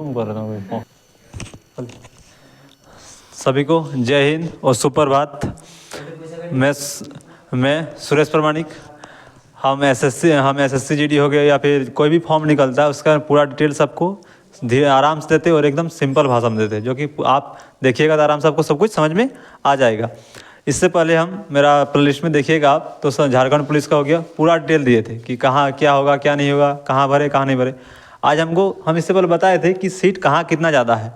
Phone कर रहा हूँ। सभी को जय हिंद और सुप्रभात। मैं सुरेश प्रमाणिक। हम एसएससी जीडी हो गया या फिर कोई भी फॉर्म निकलता है उसका पूरा डिटेल सबको धीरे आराम से देते और एकदम सिंपल भाषा में देते हैं, जो कि आप देखिएगा तो आराम से आपको सब कुछ समझ में आ जाएगा। इससे पहले हम मेरा प्लेलिस्ट में देखिएगा आप तो झारखंड पुलिस का हो गया, पूरा डिटेल दिए थे कि कहाँ क्या होगा क्या नहीं होगा, कहाँ भरे कहाँ नहीं भरे। आज हम इससे पहले बताए थे कि सीट कहाँ कितना ज़्यादा है।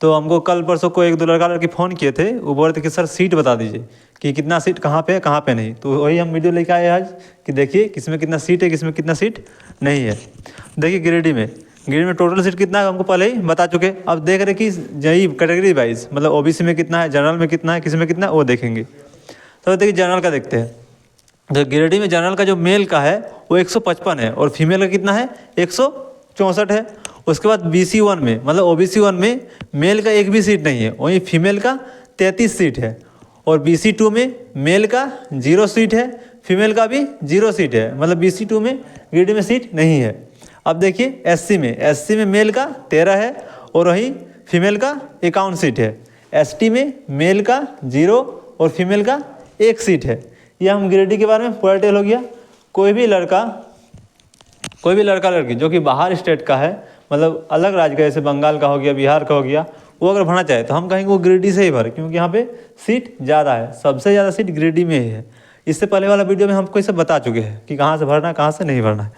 तो हमको कल परसों को एक दो लड़की फ़ोन किए थे, वो बोल रहे थे कि सर सीट बता दीजिए कि कितना सीट कहाँ पे है कहाँ पे नहीं। तो वही हम वीडियो लेके आए आज कि देखिए किसमें कितना सीट है किसमें कितना सीट नहीं है। देखिए गिरिडीह में टोटल सीट कितना है हमको पहले ही बता चुके। अब देख रहे कि यही कैटेगरी वाइज मतलब ओबीसी में कितना है, जनरल में कितना है, किसी में कितना है वो देखेंगे। तो देखिए जनरल का देखते हैं। तो गिरिडीह में जनरल का जो मेल का है वो 155 है और फीमेल का कितना है 164 है। उसके बाद BC1 में मतलब OBC1 में मेल का एक भी सीट नहीं है, वहीं फीमेल का 33 सीट है। और BC2 में मेल का 0 सीट है, फीमेल का भी 0 सीट है, मतलब BC2 में गिरिडीह में सीट नहीं है। अब देखिए SC में मेल का 13 है और वहीं फीमेल का 51 सीट है। ST में मेल का 0 और फीमेल का 1 सीट है। यह हम गिरिडीह के बारे में पूरा डिटेल हो गया। कोई भी लड़का लड़की जो कि बाहर स्टेट का है, मतलब अलग राज्य का, जैसे बंगाल का हो गया, बिहार का हो गया, वो अगर भरना चाहे तो हम कहेंगे वो गिरिडीह से ही भरे, क्योंकि यहाँ पे सीट ज़्यादा है, सबसे ज़्यादा सीट गिरिडीह में ही है। इससे पहले वाला वीडियो में हमको ये सब बता चुके हैं कि कहाँ से भरना है कहाँ से नहीं भरना है।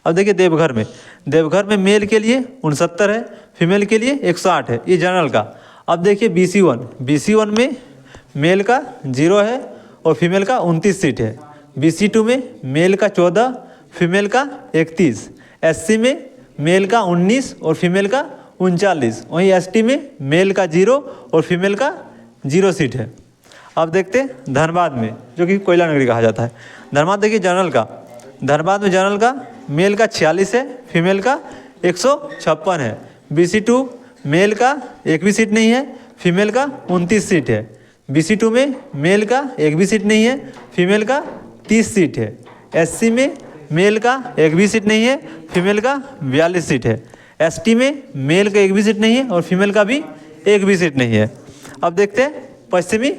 अब देखिए देवघर में मेल के लिए 69 है, फीमेल के लिए 108 है, ये जनरल का। अब देखिए BC1 में मेल का 0 है और फीमेल का 29 सीट है। BC2 में मेल का 14, फीमेल का 31। SC में मेल का 19 और फीमेल का 39। वहीं ST में मेल का 0 और फीमेल का 0 सीट है। अब देखते हैं धनबाद में, जो कि कोयला नगरी कहा जाता है। धनबाद देखिए धनबाद में जनरल का मेल का 46 है, फीमेल का 156 है। BC2 मेल का एक भी सीट नहीं है, फीमेल का 29 सीट है। BC2 में मेल का एक भी सीट नहीं है, फीमेल का 30 सीट है। SC में मेल का एक भी सीट नहीं है, फीमेल का 42 सीट है। ST में मेल का एक भी सीट नहीं है और फीमेल का भी एक भी सीट नहीं है। अब देखते हैं पश्चिमी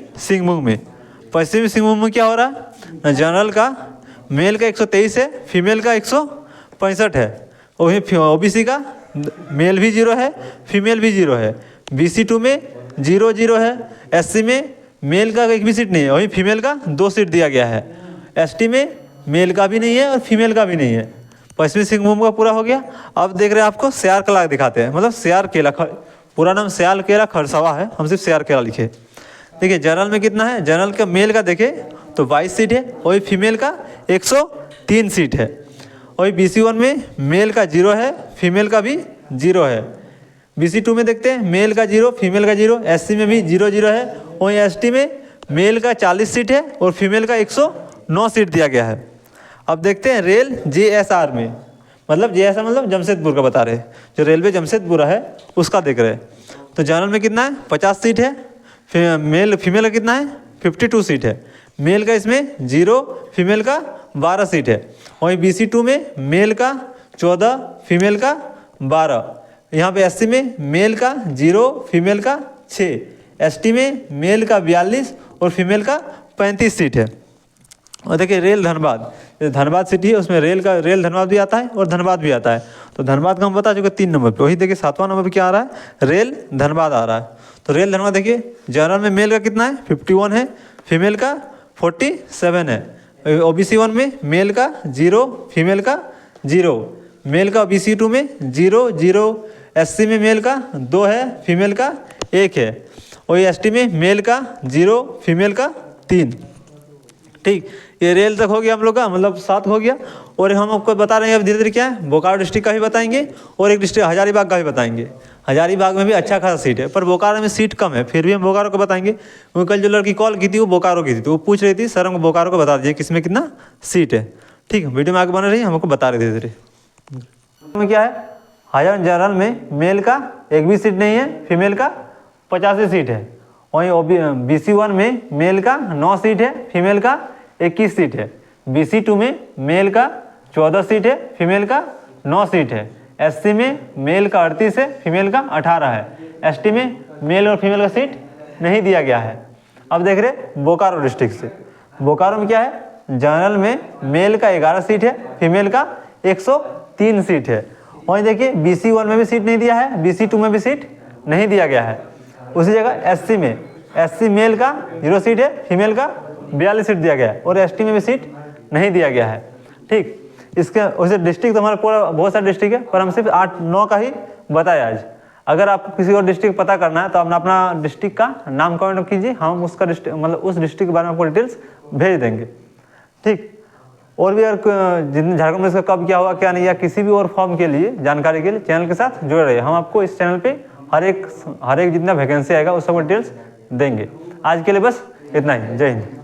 सिंहभूम में क्या हो रहा है। जनरल का मेल का 123 है, फीमेल का 165 है। वहीं OBC का मेल भी 0 है, फीमेल भी 0 है। BC2 में 0 है। SC में मेल का एक भी सीट नहीं है, वहीं फीमेल का 2 सीट दिया गया है। ST में मेल का भी नहीं है और फीमेल का भी नहीं है। पश्चिमी सिंहभूम का पूरा हो गया। अब देख रहे हैं आपको स्यार केला दिखाते हैं, मतलब स्यार केला, पूरा नाम स्यार केला खरसावा है, हम सिर्फ स्यार केला लिखे। देखिए जनरल में कितना है, जनरल का मेल का देखे तो 22 सीट है, वही फीमेल का 103 सीट है। वही BC1 में मेल का 0 है, फीमेल का भी 0 है। BC2 में देखते हैं मेल का 0, फीमेल का 0। SC में भी 0 है। वहीं ST में मेल का 40 सीट है और फीमेल का 109 सीट दिया गया है। अब देखते हैं रेल JSR में, मतलब JSR मतलब जमशेदपुर का बता रहे हैं, जो रेलवे जमशेदपुर है उसका देख रहे हैं। तो जनरल में कितना है 50 सीट है, फीमेल का कितना है 52 सीट है। मेल का इसमें 0, फीमेल का 12 सीट है। वहीं BC2 में मेल का 14, फीमेल का 12। यहाँ पे SC में मेल का 0, फीमेल का 6। ST में मेल का 42 और फीमेल का 35 सीट है। और देखिए रेल धनबाद सिटी है, उसमें रेल धनबाद भी आता है और धनबाद भी आता है। तो धनबाद का हम बता चुके 3 नंबर पे। वही देखिए 7वां नंबर पे क्या आ रहा है, रेल धनबाद आ रहा है। तो रेल धनबाद देखिए जनरल में मेल का कितना है 51 है, फीमेल का 47 है। OBC1 में मेल का 0, फीमेल का 0। मेल का BC2 में 0। SC में मेल का 2 है, फीमेल का 1 है। वही ST में मेल का 0, फीमेल का 3। ठीक, ये रेल तक हो गया हम लोग का, मतलब 7 हो गया। और हम आपको बता रहे हैं अब धीरे धीरे क्या है, बोकारो डिस्ट्रिक्ट का भी बताएंगे और एक डिस्ट्रिक्ट हजारीबाग का भी बताएंगे। हजारीबाग में भी अच्छा खासा सीट है, पर बोकारो में सीट कम है, फिर भी हम बोकारो को बताएंगे। क्योंकि कल जो लड़की कॉल की थी वो बोकारो की थी, तो वो पूछ रही थी सर हमको बोकारो को बता दीजिए किसमें कितना सीट है। ठीक है, वीडियो में आगे बन रही है, हमको बता रहे धीरे धीरे। में क्या है, हजारीबाग जनरल में मेल का एक भी सीट नहीं है, फीमेल का 85 सीट है। वहीं BC1 में मेल का 9 सीट है, फीमेल का 21 सीट है। BC2 में मेल का 14 सीट है, फीमेल का 9 सीट है। SC में मेल का 38 है, फीमेल का 18 है। ST में मेल और फीमेल का सीट नहीं दिया गया है। अब देख रहे बोकारो डिस्ट्रिक्ट से, बोकारो में क्या है, जनरल में मेल का 11 सीट है, फीमेल का 103 सीट है। वहीं देखिए BC1 में भी सीट नहीं दिया है, BC2 में भी सीट नहीं दिया गया है। उसी जगह SC में, SC मेल का 0 सीट है, फीमेल का 42 सीट दिया गया है, और ST में भी सीट नहीं दिया गया है। ठीक, इसके वैसे डिस्ट्रिक्ट तो हमारा पूरा बहुत सारे डिस्ट्रिक्ट है, पर हम सिर्फ 8-9 का ही बताया आज। अगर आपको किसी और डिस्ट्रिक्ट पता करना है तो आप अपना डिस्ट्रिक्ट का नाम कमेंट कीजिए, हम उसका मतलब उस डिस्ट्रिक्ट के बारे में आपको डिटेल्स भेज देंगे। ठीक, और भी अगर जितने झारखंड में इसका कब क्या हुआ क्या नहीं, या किसी भी और फॉर्म के लिए जानकारी के लिए चैनल के साथ जुड़े रहिए। हम आपको इस चैनल पे हर एक जितना वैकेंसी आएगा उस सब डिटेल्स देंगे। आज के लिए बस इतना ही। जय हिंद।